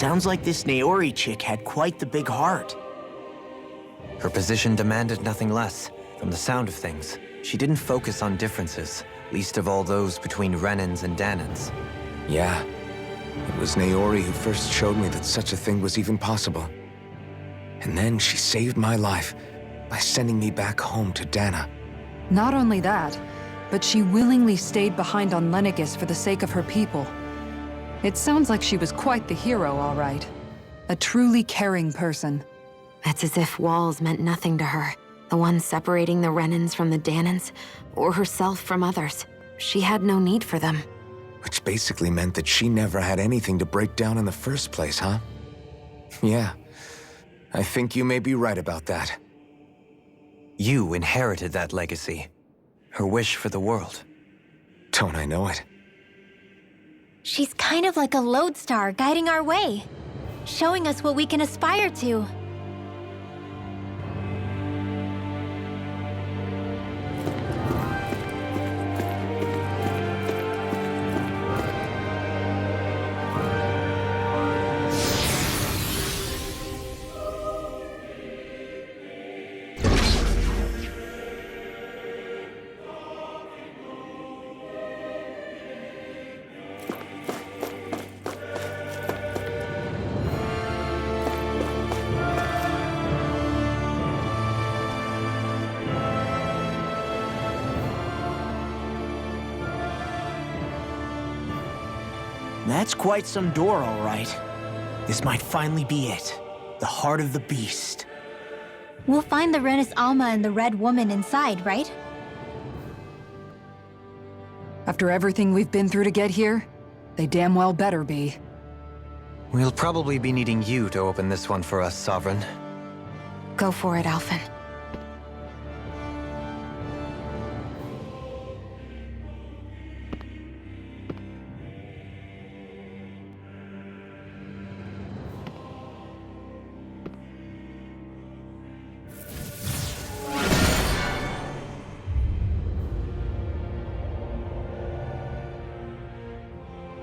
Sounds like this Naori chick had quite the big heart. Her position demanded nothing less. From the sound of things, she didn't focus on differences, least of all those between Renans and Danans. Yeah. It was Naori who first showed me that such a thing was even possible. And then she saved my life by sending me back home to Dana. Not only that, but she willingly stayed behind on Lenegis for the sake of her people. It sounds like she was quite the hero, all right. A truly caring person. It's as if walls meant nothing to her. The ones separating the Renans from the Danans, or herself from others. She had no need for them. Which basically meant that she never had anything to break down in the first place, huh? Yeah. I think you may be right about that. You inherited that legacy. Her wish for the world. Don't I know it? She's kind of like a lodestar guiding our way, showing us what we can aspire to. That's quite some door, all right. This might finally be it. The heart of the beast. We'll find the Renis Alma and the Red Woman inside, right? After everything we've been through to get here, they damn well better be. We'll probably be needing you to open this one for us, Sovereign. Go for it, Alphen.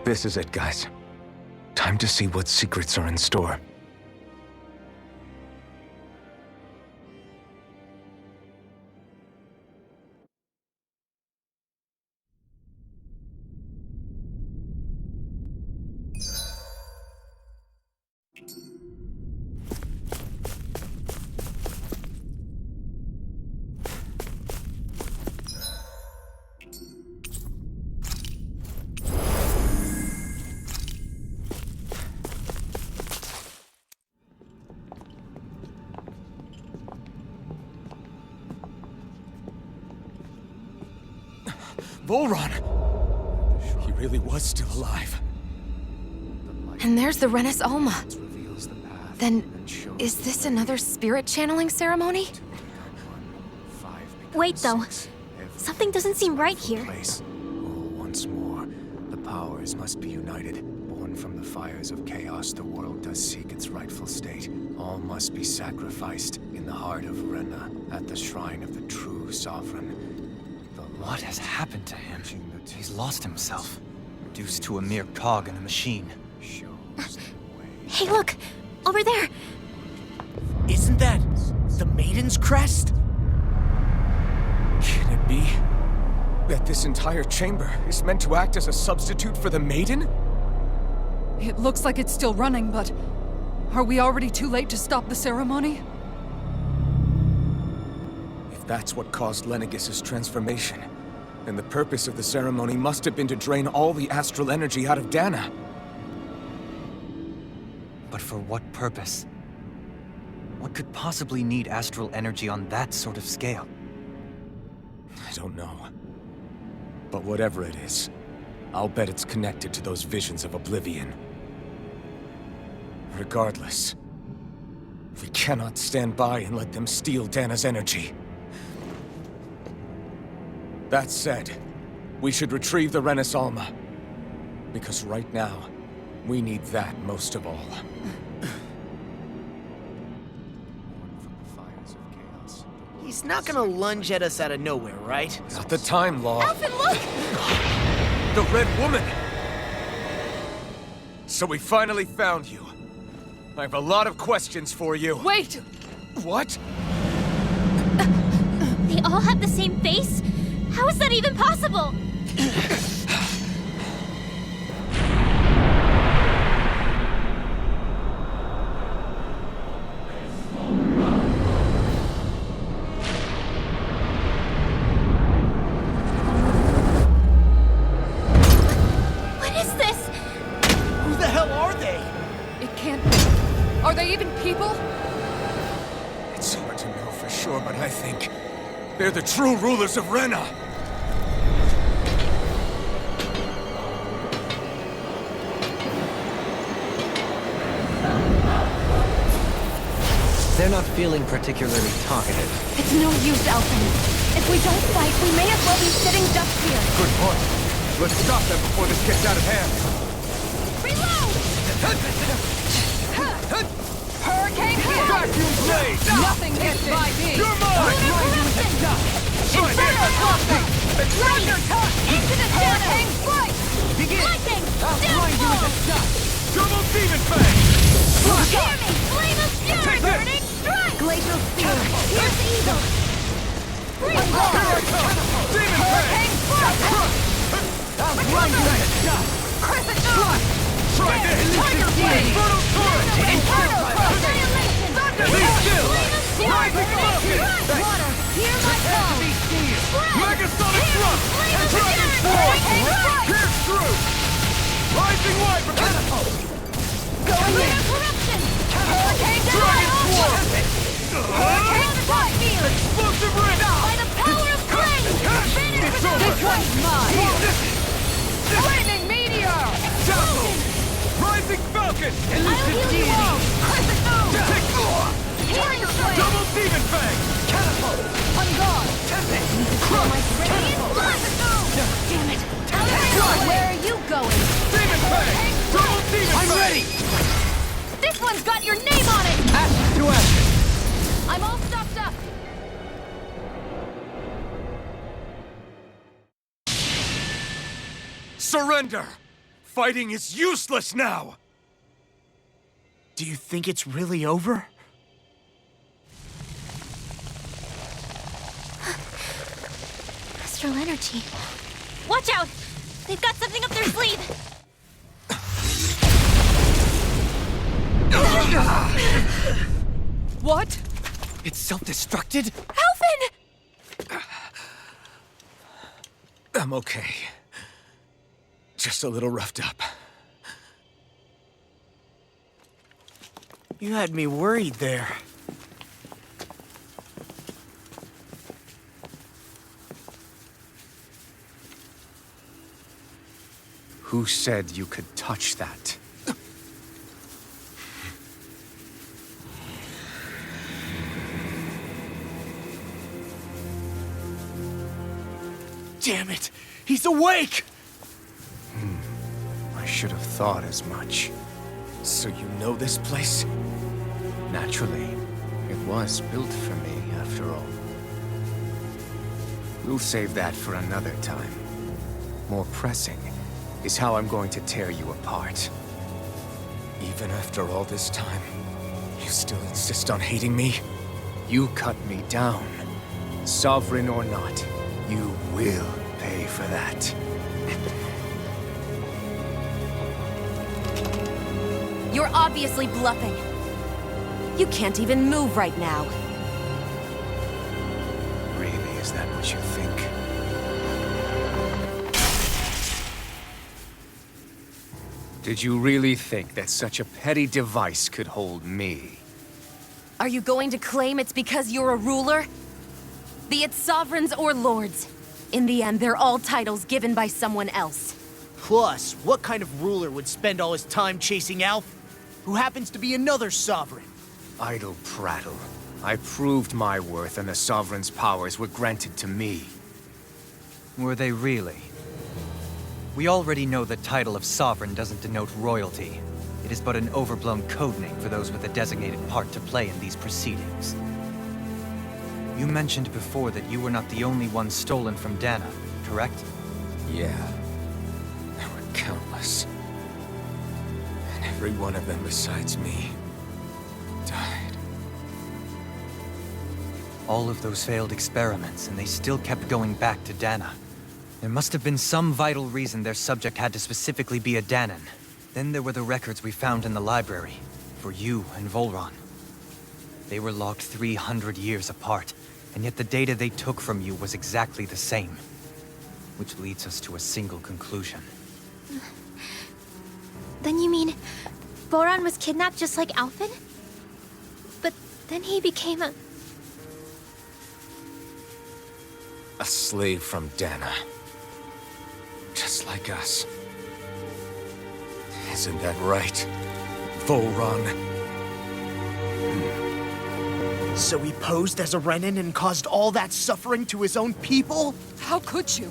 This is it, guys. Time to see what secrets are in store. Volron! He really was still alive. And there's the Renis Alma. Then, is this another spirit channeling ceremony? Wait, though. Something doesn't seem right here. Once more, the powers must be united. Born from the fires of chaos, the world does seek its rightful state. All must be sacrificed in the heart of Renna, at the shrine of the true sovereign. What has happened to him? He's lost himself, reduced to a mere cog in a machine. Hey, look! Over there! Isn't that the Maiden's crest? Can it be that this entire chamber is meant to act as a substitute for the Maiden? It looks like it's still running, but are we already too late to stop the ceremony? If that's what caused Lenegis' transformation, then the purpose of the ceremony must have been to drain all the astral energy out of Dana. But for what purpose? What could possibly need astral energy on that sort of scale? I don't know. But whatever it is, I'll bet it's connected to those visions of oblivion. Regardless, we cannot stand by and let them steal Dana's energy. That said, we should retrieve the Renis Alma. Because right now, we need that most of all. He's not gonna lunge at us out of nowhere, right? Not the time, Law. Alphen, look! The Red Woman! So we finally found you. I have a lot of questions for you. Wait! What? They all have the same face? How is that even possible? What is this? Who the hell are they? It can't be. Are they even people? It's hard to know for sure, but I think they're the true rulers of Rena. They're not feeling particularly talkative. It's no use, Elfin. If we don't fight, we may as well be sitting ducks here. Good point. Let's stop them before this gets out of hand. Reload! Hurricane Blast! Vacuum blade! Nothing gets by me! You're mine! Inferno Tossing! Thunder toss! Into the Hurricane shadows! Flight! Begin! Lightning! I'll grind you into Deathfall! dust! Double demon fang! Hear me! Flame of fury! Take this! Burning strike! Glacial Steel! Here's evil! Here I come! Demon fang! Hurricane Flight! I'll grind you into dust! Crescent Moon! Try this! Tiger Blade! Inferno torrent! Inferno Cross! Annihilation! Be still! Flame of fury! Rising Burning Falcon! strike! Water! Hear my call! Spread! Megasonic thrust! Flame of Dragon fury! force! Hurricane Strike! Pierce through! Rising light! Catapult! Going in! Corruption! Hurricane Dragon Denial! force! Hurricane Strike Field! Explosive ring! By the power of flame! Finish It's with over! this one's mine! Lightning Meteor! Catapult! Rising Falcon! I'll heal you all! Crescent Moon! Tiger Blade! Double demon fang! Catapult! On guard! Radiant Crescent Moon! Damn it! Where are you going? Demon fang! Double demon fang! I'm ready! This one's got your name on it! Ash to action! I'm all stocked up! Surrender! Fighting is useless now! Do you think it's really over? Astral energy. Watch out! They've got something up their sleeve! What? It's self-destructed? Elfin! I'm okay. Just a little roughed up. You had me worried there. Who said you could touch that? Damn it! He's awake! I should have thought as much. So you know this place? Naturally, it was built for me, after all. We'll save that for another time. More pressing is how I'm going to tear you apart. Even after all this time, you still insist on hating me? You cut me down. Sovereign or not, you will pay for that. You're obviously bluffing. You can't even move right now. Really, is that what you think? Did you really think that such a petty device could hold me? Are you going to claim it's because you're a ruler? Be it sovereigns or lords. In the end, they're all titles given by someone else. Plus, what kind of ruler would spend all his time chasing Alf, who happens to be another sovereign? Idle prattle. I proved my worth and the Sovereign's powers were granted to me. Were they really? We already know the title of Sovereign doesn't denote royalty. It is but an overblown codename for those with a designated part to play in these proceedings. You mentioned before that you were not the only one stolen from Dana, correct? Yeah. There were countless. And every one of them besides me died. All of those failed experiments, and they still kept going back to Dana. There must have been some vital reason their subject had to specifically be a Danan. Then there were the records we found in the library, for you and Volron. They were logged 300 years apart, and yet the data they took from you was exactly the same. Which leads us to a single conclusion. Then you mean Voron was kidnapped just like Alphen? But then he became a... A slave from Dana. Just like us. Isn't that right, Volron? So he posed as a Renin and caused all that suffering to his own people? How could you?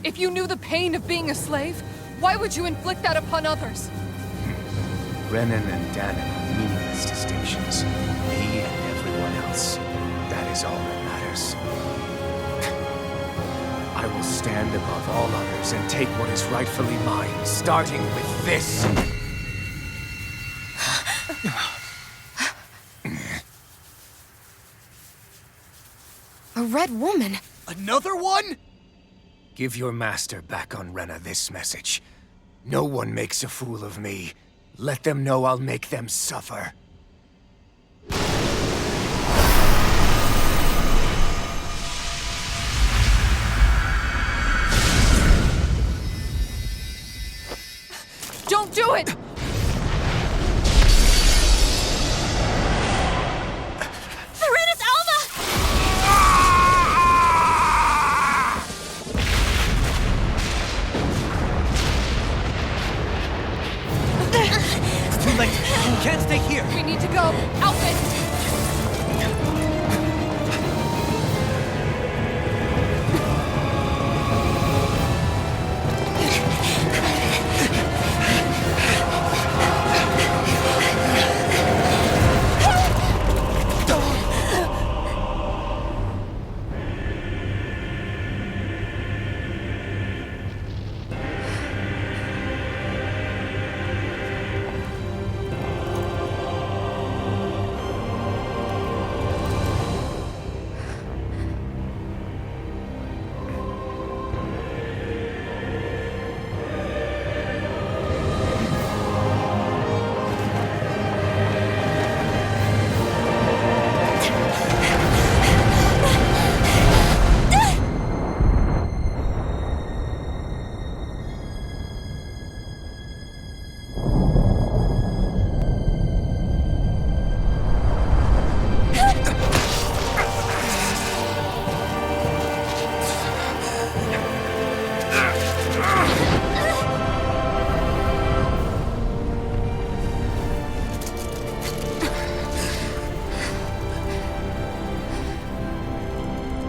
If you knew the pain of being a slave, why would you inflict that upon others? Renin and Danan are meaningless distinctions. Me and everyone else. That is all that matters. I will stand above all others and take what is rightfully mine, starting with this. A red woman? Another one? Give your master back on Renna this message. No one makes a fool of me. Let them know I'll make them suffer. Don't do it! You can't stay here! We need to go! Alphen!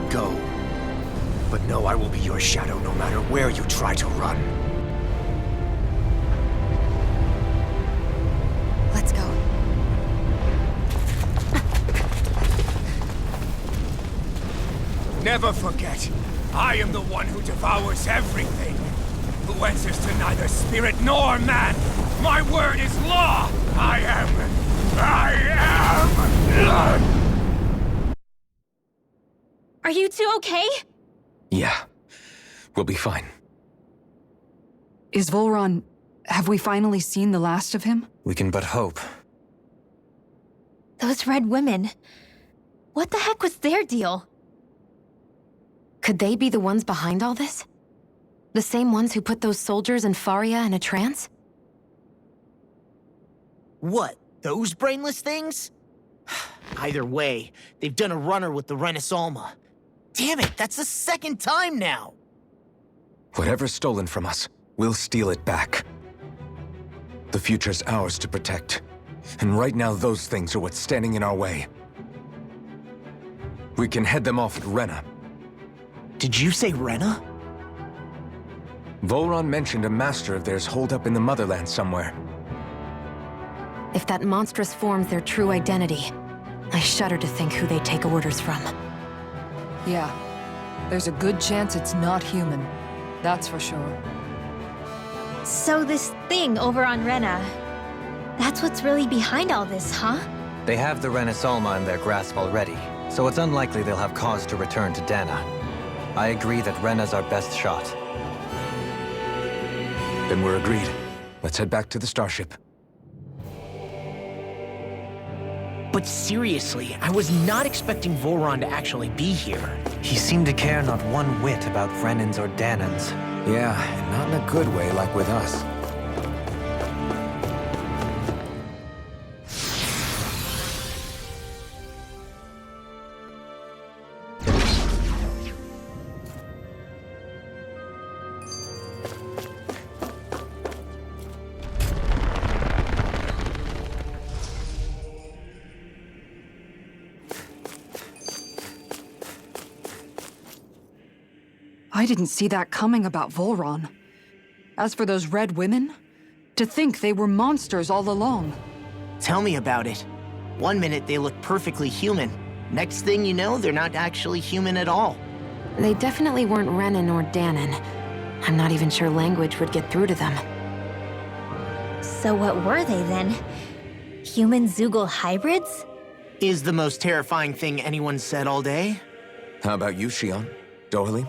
Go. But know I will be your shadow no matter where you try to run. Let's go. Never forget, I am the one who devours everything. Who answers to neither spirit nor man. My word is law. I am. Are you two okay? Yeah. We'll be fine. Is Volron... have we finally seen the last of him? We can but hope. Those red women. What the heck was their deal? Could they be the ones behind all this? The same ones who put those soldiers in Faria in a trance? What, those brainless things? Either way, they've done a runner with the Renasolma. Damn it, that's the second time now! Whatever's stolen from us, we'll steal it back. The future's ours to protect. And right now, those things are what's standing in our way. We can head them off at Renna. Did you say Renna? Volron mentioned a master of theirs holed up in the motherland somewhere. If that monstrous form's their true identity, I shudder to think who they take orders from. Yeah. There's a good chance it's not human. That's for sure. So this thing over on Renna, that's what's really behind all this, huh? They have the Renaissance in their grasp already, so it's unlikely they'll have cause to return to Dana. I agree that Rena's our best shot. Then we're agreed. Let's head back to the starship. But seriously, I was not expecting Voron to actually be here. He seemed to care not one whit about Renans or Danans. Yeah, and not in a good way like with us. I didn't see that coming about Volron. As for those red women, to think they were monsters all along. Tell me about it. One minute they look perfectly human. Next thing you know, they're not actually human at all. They definitely weren't Renan or Danan. I'm not even sure language would get through to them. So what were they then? Human Zoogle hybrids? Is the most terrifying thing anyone said all day. How about you, Shion? Dohalim?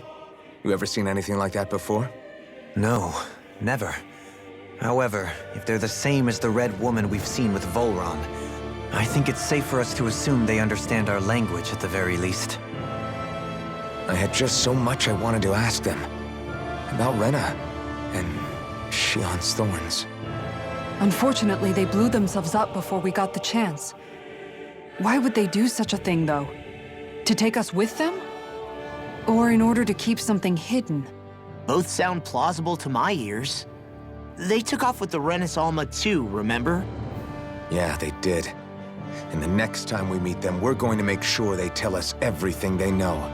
You ever seen anything like that before? No, never. However, if they're the same as the red woman we've seen with Volron, I think it's safe for us to assume they understand our language at the very least. I had just so much I wanted to ask them. About Rena, and Shion's thorns. Unfortunately, they blew themselves up before we got the chance. Why would they do such a thing, though? To take us with them? Or in order to keep something hidden? Both sound plausible to my ears. They took off with the Renaissance too, remember? Yeah, they did. And the next time we meet them, we're going to make sure they tell us everything they know.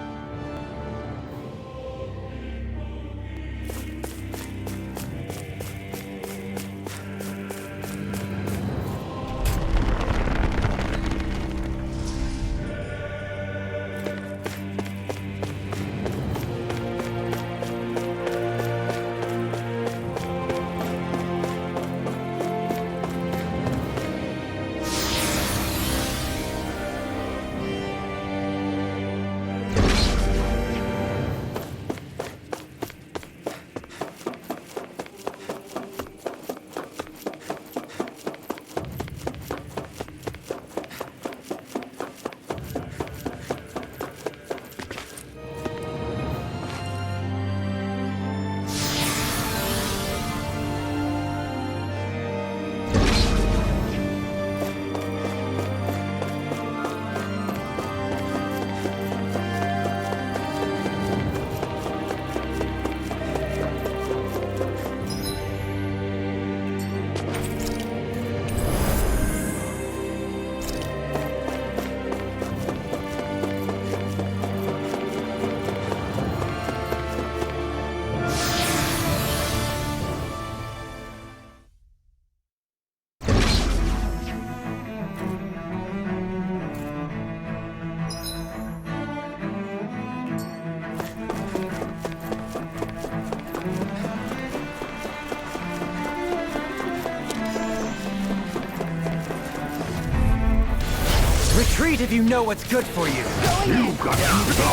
Retreat if you know what's good for you. You got to go!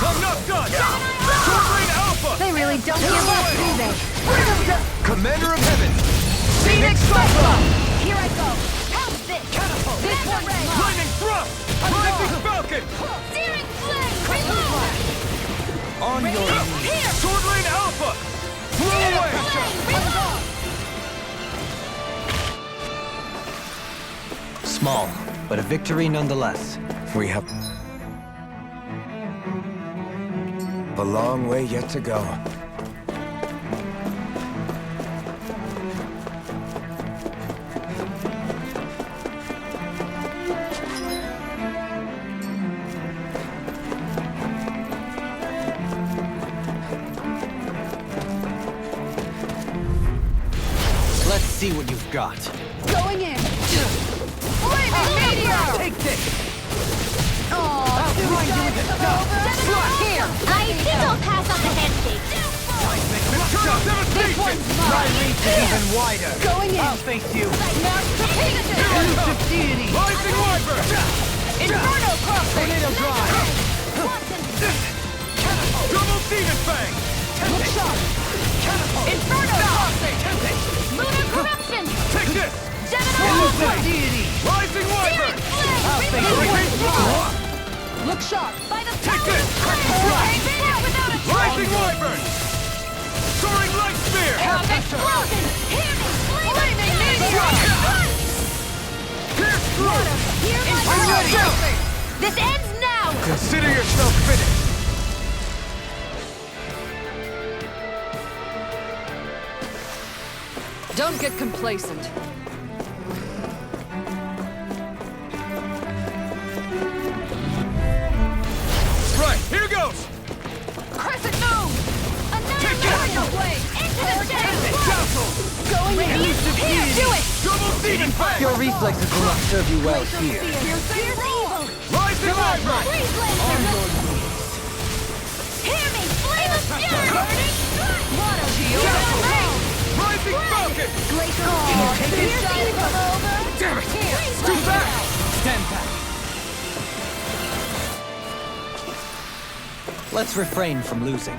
I'm not done! Sovereign Alpha! They really don't give up, do they? Commander of Heaven! Phoenix Cyclone! Here I go! How's this? Catapult! This way! Lightning Thrust! Pacific Falcon! Searing Flame! Reload! On your knees! Here! Swordlane Alpha! Blow away! Reload! Small, but a victory nonetheless. We have a long way yet to go. Let's see what you've got. Going in! Flaming meteor! Take this! Here! I think I'll pass on the handshake. This one's My mine! reach is even wider. Going in! I'll face you. Elusive deity! Rising Wiper! Inferno crossing! Tornado drive. Double Demon Fang! Look sharp! Inferno crossing! Lunar corruption! Take this! Gemini Elusive deity. Rising Wiper! I'll face you. Look sharp! By the Take power this! of Spirit without a Rising Wyvern! Soaring Light Spear! explosion! Hear me! Flaming meteor! Pierce through! Hear my Ready! voice! This ends now! Consider yourself finished! Don't get complacent. Right, here goes! Crescent moon! Take Warrior it! blade! Into the shadows! Dazzle! Going in! Here! Do it! Double Demon Fang! Your reflexes will not serve you well here. Fierce evil! Rising Wyvern! Freeze laser! Hear me! Flame of fury! Water! Rising Falcon! Glacial Fierce evil! Damn it! Too fast! Stand back. Let's refrain from losing.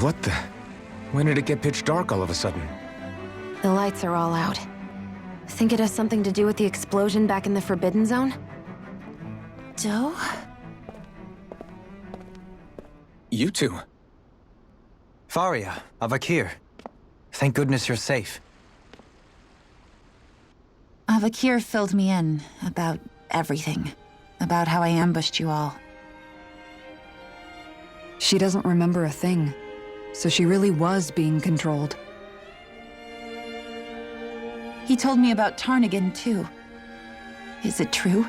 What the? When did it get pitch dark all of a sudden? The lights are all out. Think it has something to do with the explosion back in the Forbidden Zone? Joe? You two. Faria, Avakir. Thank goodness you're safe. Avakir filled me in about everything. About how I ambushed you all. She doesn't remember a thing, so she really was being controlled. He told me about Tarnigan, too. Is it true?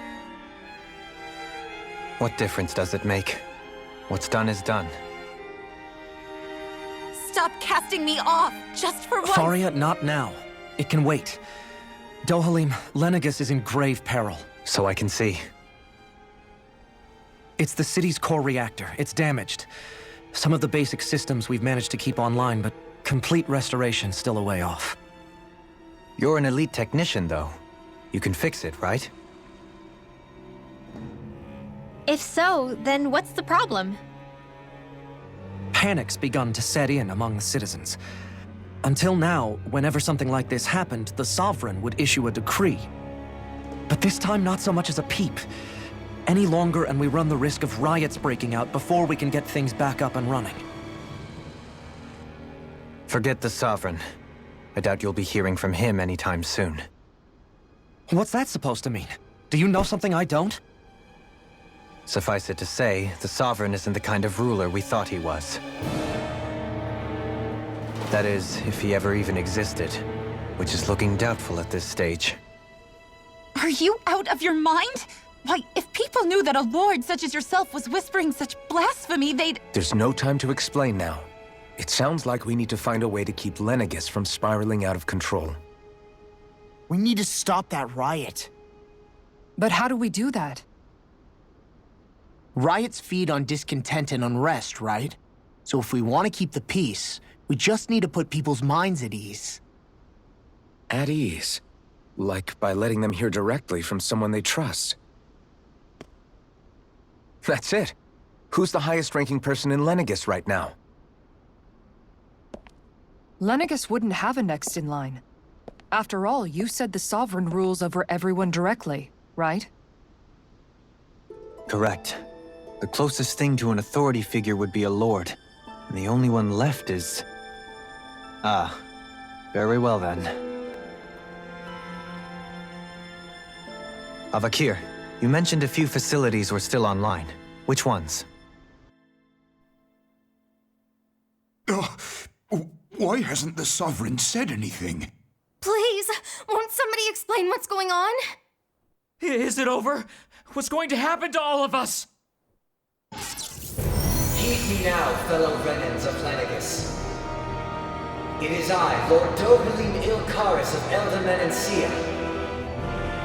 What difference does it make? What's done is done. Stop casting me off, just for once! Faria, not now. It can wait. Dohalim, Lenegus is in grave peril. So I can see. It's the city's core reactor. It's damaged. Some of the basic systems we've managed to keep online, but complete restoration's still a way off. You're an elite technician, though. You can fix it, right? If so, then what's the problem? Panic's begun to set in among the citizens. Until now, whenever something like this happened, the Sovereign would issue a decree. But this time, not so much as a peep. Any longer, and we run the risk of riots breaking out before we can get things back up and running. Forget the Sovereign. I doubt you'll be hearing from him anytime soon. What's that supposed to mean? Do you know something I don't? Suffice it to say, the Sovereign isn't the kind of ruler we thought he was. That is, if he ever even existed, which is looking doubtful at this stage. Are you out of your mind? Why, if people knew that a lord such as yourself was whispering such blasphemy, they'd... There's no time to explain now. It sounds like we need to find a way to keep Lenegus from spiraling out of control. We need to stop that riot. But how do we do that? Riots feed on discontent and unrest, right? So if we want to keep the peace, we just need to put people's minds at ease. At ease? Like by letting them hear directly from someone they trust. That's it. Who's the highest-ranking person in Lenegus right now? Lenegus wouldn't have a next in line. After all, you said the Sovereign rules over everyone directly, right? Correct. The closest thing to an authority figure would be a lord. And the only one left is... Ah. Very well then. Avakir, you mentioned a few facilities were still online. Which ones? Why hasn't the Sovereign said anything? Please, won't somebody explain what's going on? Is it over? what's going to happen to all of us? Heed me now, fellow Renans of Lanagus. It is I, Lord Dohalim Ilkaris of Eldaman and Sia.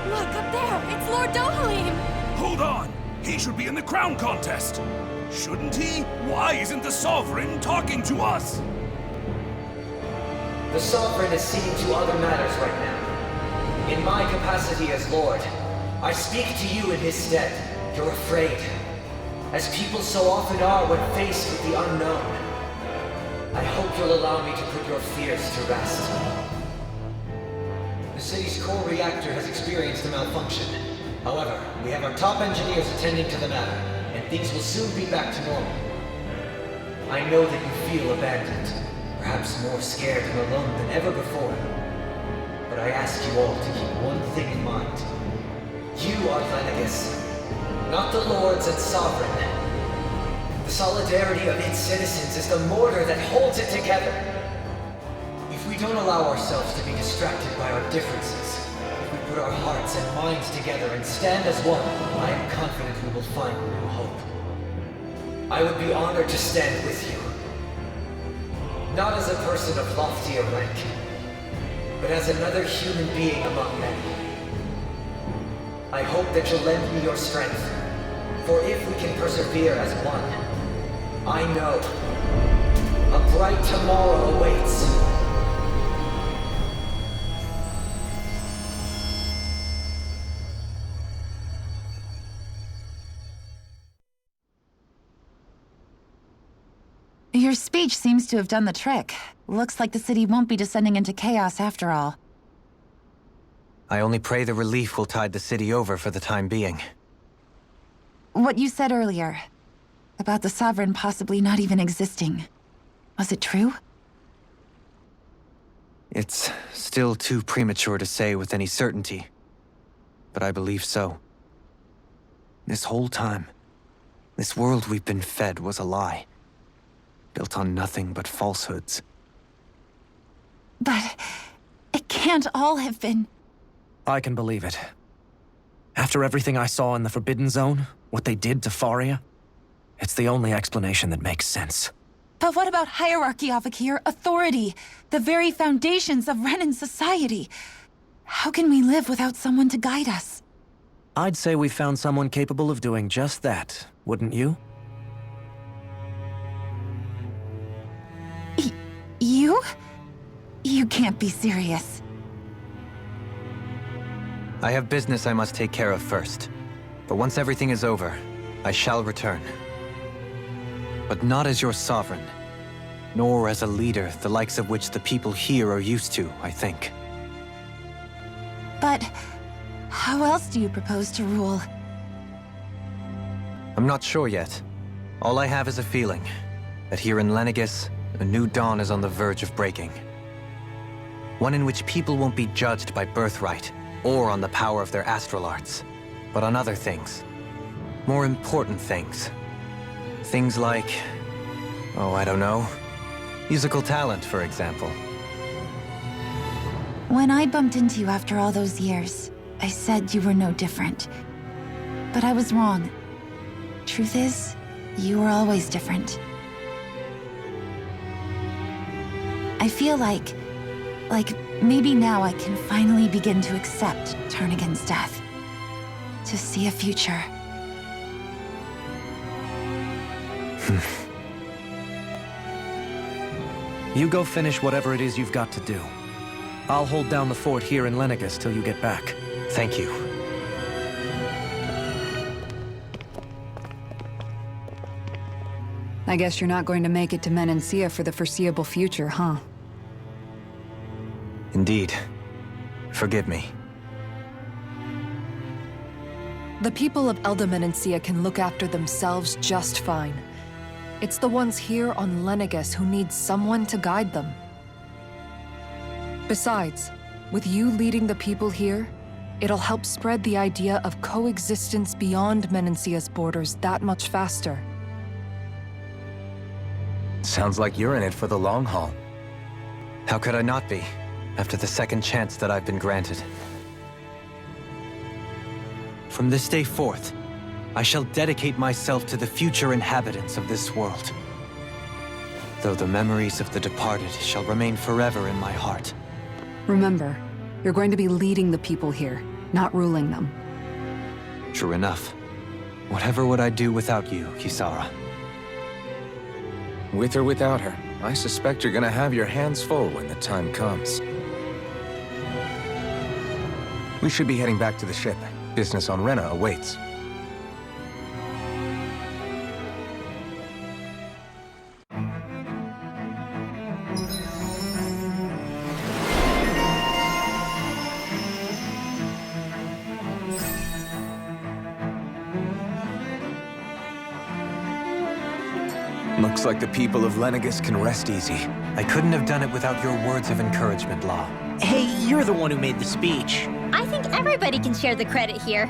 Look, up there! It's Lord Dohalim! Hold on! He should be in the crown contest! Shouldn't he? Why isn't the Sovereign talking to us? The Sovereign is seeing to other matters right now. In my capacity as Lord, I speak to you in his stead. You're afraid, as people so often are when faced with the unknown. I hope you'll allow me to put your fears to rest. The city's core reactor has experienced a malfunction. However, we have our top engineers attending to the matter, and things will soon be back to normal. I know that you feel abandoned, perhaps more scared and alone than ever before. But I ask you all to keep one thing in mind. You are Lanagus, not the Lords and Sovereign. The solidarity of its citizens is the mortar that holds it together. If we don't allow ourselves to be distracted by our differences, if we put our hearts and minds together and stand as one, I am confident we will find new hope. I would be honored to stand with you. Not as a person of loftier rank, but as another human being among many. I hope that you'll lend me your strength, for if we can persevere as one, I know a bright tomorrow awaits. Your speech seems to have done the trick. Looks like the city won't be descending into chaos after all. I only pray the relief will tide the city over for the time being. What you said earlier, about the Sovereign possibly not even existing, was it true? It's still too premature to say with any certainty, but I believe so. This whole time, this world we've been fed was a lie, built on nothing but falsehoods. But it can't all have been... I can believe it. After everything I saw in the Forbidden Zone, what they did to Faria, it's the only explanation that makes sense. But what about hierarchy, Avakir? Authority? The very foundations of Renan society? How can we live without someone to guide us? I'd say we found someone capable of doing just that, wouldn't you? You? You can't be serious. I have business I must take care of first. But once everything is over, I shall return. But not as your sovereign, nor as a leader the likes of which the people here are used to, I think. But how else do you propose to rule? I'm not sure yet. All I have is a feeling that here in Lanagus, a new dawn is on the verge of breaking. One in which people won't be judged by birthright or on the power of their astral arts, but on other things. More important things. Things like, oh, I don't know, musical talent, for example. When I bumped into you after all those years, I said you were no different. But I was wrong. Truth is, you were always different. I feel like maybe now I can finally begin to accept turn against death. To see a future. You go finish whatever it is you've got to do. I'll hold down the fort here in Lanagus till you get back. Thank you. I guess you're not going to make it to Menancia for the foreseeable future, huh? Indeed. Forgive me. The people of Eldamenancia can look after themselves just fine. It's the ones here on Lanagus who need someone to guide them. Besides, with you leading the people here, it'll help spread the idea of coexistence beyond Menancia's borders that much faster. Sounds like you're in it for the long haul. How could I not be, after the second chance that I've been granted? From this day forth, I shall dedicate myself to the future inhabitants of this world. Though the memories of the departed shall remain forever in my heart. Remember, you're going to be leading the people here, not ruling them. True enough. Whatever would I do without you, Kisara? With or without her, I suspect you're gonna have your hands full when the time comes. We should be heading back to the ship. Business on Renna awaits. Looks like the people of Lenegus can rest easy. I couldn't have done it without your words of encouragement, Law. Hey, you're the one who made the speech. I think everybody can share the credit here.